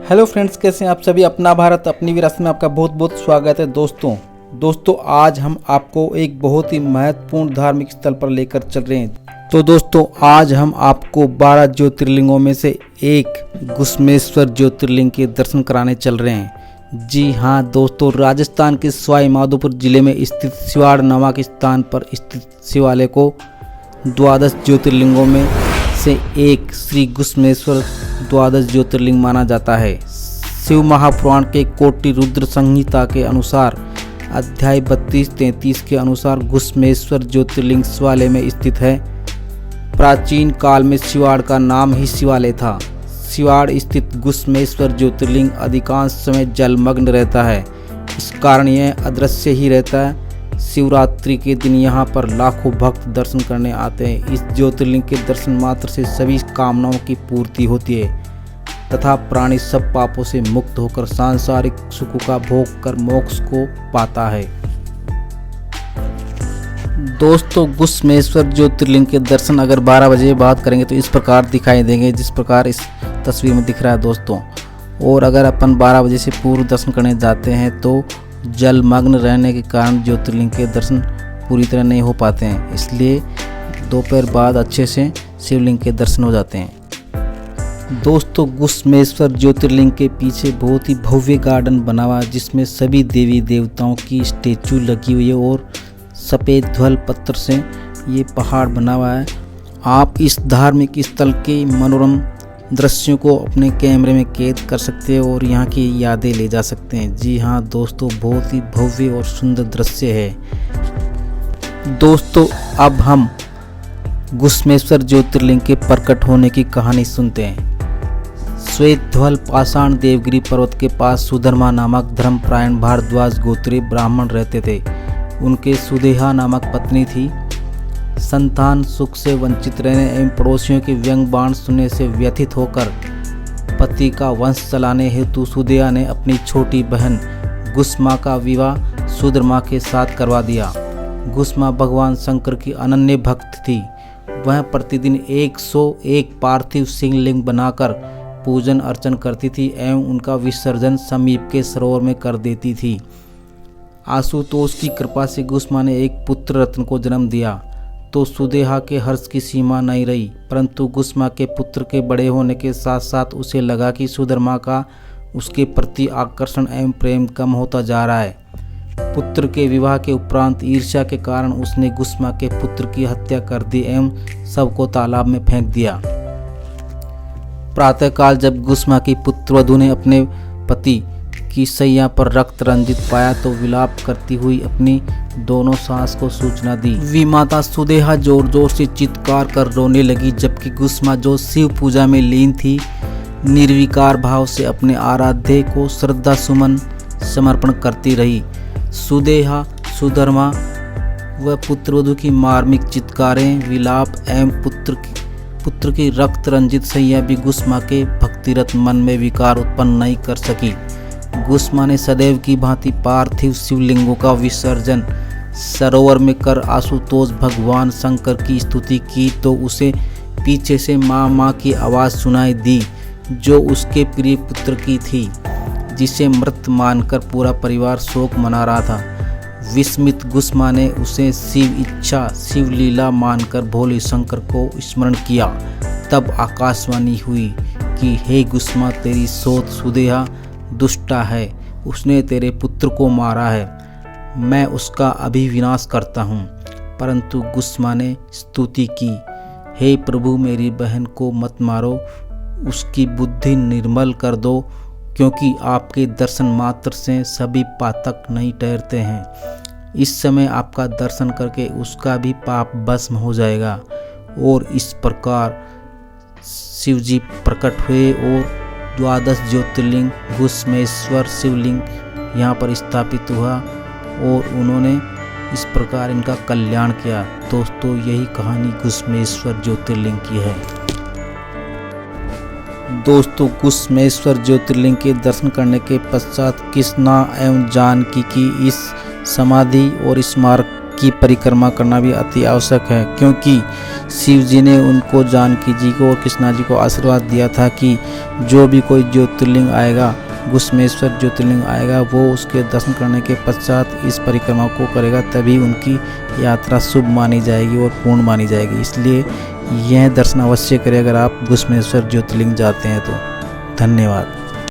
Hello friends, कैसे हैं आप सभी। अपना भारत अपनी विरासत में आपका बहुत बहुत स्वागत है। दोस्तों आज हम आपको एक बहुत ही महत्वपूर्ण धार्मिक स्थल पर लेकर चल रहे हैं। तो दोस्तों आज हम आपको 12 ज्योतिर्लिंगों में से एक घुश्मेश्वर ज्योतिर्लिंग के दर्शन कराने चल रहे हैं। जी हाँ दोस्तों, राजस्थान के सवाई माधोपुर जिले में स्थित सिवाड़ नामक स्थान पर स्थित शिवालय को 12 ज्योतिर्लिंगों में से एक श्री घुश्मेश्वर 12 ज्योतिर्लिंग माना जाता है। शिव महापुराण के कोटि रुद्र संहिता के अनुसार अध्याय 32-33 के अनुसार घुश्मेश्वर ज्योतिर्लिंग शिवालय में स्थित है। प्राचीन काल में शिवाड़ का नाम ही शिवालय था। शिवाड़ स्थित घुश्मेश्वर ज्योतिर्लिंग अधिकांश समय जलमग्न रहता है, इस कारण यह अदृश्य ही रहता है। शिवरात्रि के दिन यहाँ पर लाखों भक्त दर्शन करने आते हैं। इस ज्योतिर्लिंग के दर्शन मात्र से सभी कामनाओं की पूर्ति होती है तथा प्राणी सब पापों से मुक्त होकर सांसारिक सुखों का भोग कर मोक्ष को पाता है। दोस्तों घुश्मेश्वर ज्योतिर्लिंग के दर्शन अगर 12 बजे बाद करेंगे तो इस प्रकार दिखाई देंगे, जिस प्रकार इस तस्वीर में दिख रहा है दोस्तों। और अगर अपन 12 बजे से पूर्व दर्शन करने जाते हैं तो जलमग्न रहने के कारण ज्योतिर्लिंग के दर्शन पूरी तरह नहीं हो पाते हैं, इसलिए दोपहर बाद अच्छे से शिवलिंग के दर्शन हो जाते हैं। दोस्तों घुश्मेश्वर ज्योतिर्लिंग के पीछे बहुत ही भव्य गार्डन बना हुआ है, जिसमें सभी देवी देवताओं की स्टेचू लगी हुई है और सफ़ेद ध्वल पत्थर से ये पहाड़ बना हुआ है। आप इस धार्मिक स्थल के मनोरम दृश्यों को अपने कैमरे में कैद कर सकते हैं और यहाँ की यादें ले जा सकते हैं। जी हाँ दोस्तों, बहुत ही भव्य और सुंदर दृश्य है। दोस्तों अब हम घुश्मेश्वर ज्योतिर्लिंग के प्रकट होने की कहानी सुनते हैं। श्वेत ध्वल पाषाण देवगिरी पर्वत के पास सुधर्मा नामक धर्मपरायण भारद्वाज गोत्रीय ब्राह्मण रहते थे। उनके सुदेहा नामक पत्नी थी। संतान सुख से वंचित रहने एवं पड़ोसियों के व्यंग बाण सुनने से व्यथित होकर पति का वंश चलाने हेतु सुदेहा ने अपनी छोटी बहन घुश्मा का विवाह सुधर्मा के साथ करवा दिया। घुश्मा भगवान शंकर की अनन्य भक्त थी। वह प्रतिदिन 101 पार्थिव शिवलिंग बनाकर पूजन अर्चन करती थी एवं उनका विसर्जन समीप के सरोवर में कर देती थी। आशुतोष की कृपा से घुश्मा ने एक पुत्र रत्न को जन्म दिया तो सुदेहा के हर्ष की सीमा नहीं रही, परंतु घुश्मा के पुत्र के बड़े होने के साथ साथ उसे लगा कि सुधर्मा का उसके प्रति आकर्षण एवं प्रेम कम होता जा रहा है। पुत्र के विवाह के उपरांत ईर्ष्या के कारण उसने घुश्मा के पुत्र की हत्या कर दी एवं सबको तालाब में फेंक दिया। प्रातःकाल जब घुश्मा की पुत्रवधू ने अपने पति की सैया पर रक्त रंजित पाया तो विलाप करती हुई अपनी दोनों सास को सूचना दी। विमाता सुदेहा जोर जोर से चित्कार कर रोने लगी, जबकि घुश्मा जो शिव पूजा में लीन थी निर्विकार भाव से अपने आराध्य को श्रद्धा सुमन समर्पण करती रही। सुदेहा, सुधर्मा व पुत्रवधू की मार्मिक चित्कारें, विलाप एवं पुत्र की रक्त रंजित सैया भी घुश्मा के भक्तिरत मन में विकार उत्पन्न नहीं कर सकी। घुश्मा ने सदैव की भांति पार्थिव शिवलिंगों का विसर्जन सरोवर में कर आशुतोष भगवान शंकर की स्तुति की तो उसे पीछे से माँ माँ की आवाज़ सुनाई दी, जो उसके प्रिय पुत्र की थी, जिसे मृत मानकर पूरा परिवार शोक मना रहा था। विस्मित घुश्मा ने उसे शिव इच्छा शिव लीला मानकर भोले शंकर को स्मरण किया। तब आकाशवाणी हुई कि हे घुश्मा, तेरी सोच सुदेहा दुष्टा है, उसने तेरे पुत्र को मारा है, मैं उसका अभी विनाश करता हूँ। परंतु घुश्मा ने स्तुति की, हे प्रभु, मेरी बहन को मत मारो, उसकी बुद्धि निर्मल कर दो, क्योंकि आपके दर्शन मात्र से सभी पातक नहीं ठहरते हैं। इस समय आपका दर्शन करके उसका भी पाप भस्म हो जाएगा। और इस प्रकार शिवजी प्रकट हुए और 12 ज्योतिर्लिंग घुश्मेश्वर शिवलिंग यहाँ पर स्थापित हुआ और उन्होंने इस प्रकार इनका कल्याण किया। दोस्तों यही कहानी घुश्मेश्वर ज्योतिर्लिंग की है। दोस्तों घुश्मेश्वर ज्योतिर्लिंग के दर्शन करने के पश्चात कृष्णा एवं जानकी की इस समाधि और स्मारक की परिक्रमा करना भी अति आवश्यक है, क्योंकि शिव जी ने उनको जानकी जी को और कृष्णा जी को आशीर्वाद दिया था कि जो भी कोई ज्योतिर्लिंग आएगा, घुश्मेश्वर ज्योतिर्लिंग आएगा, वो उसके दर्शन करने के पश्चात इस परिक्रमा को करेगा, तभी उनकी यात्रा शुभ मानी जाएगी और पूर्ण मानी जाएगी। इसलिए यह दर्शन अवश्य करें अगर आप घुश्मेश्वर ज्योतिर्लिंग जाते हैं तो। धन्यवाद।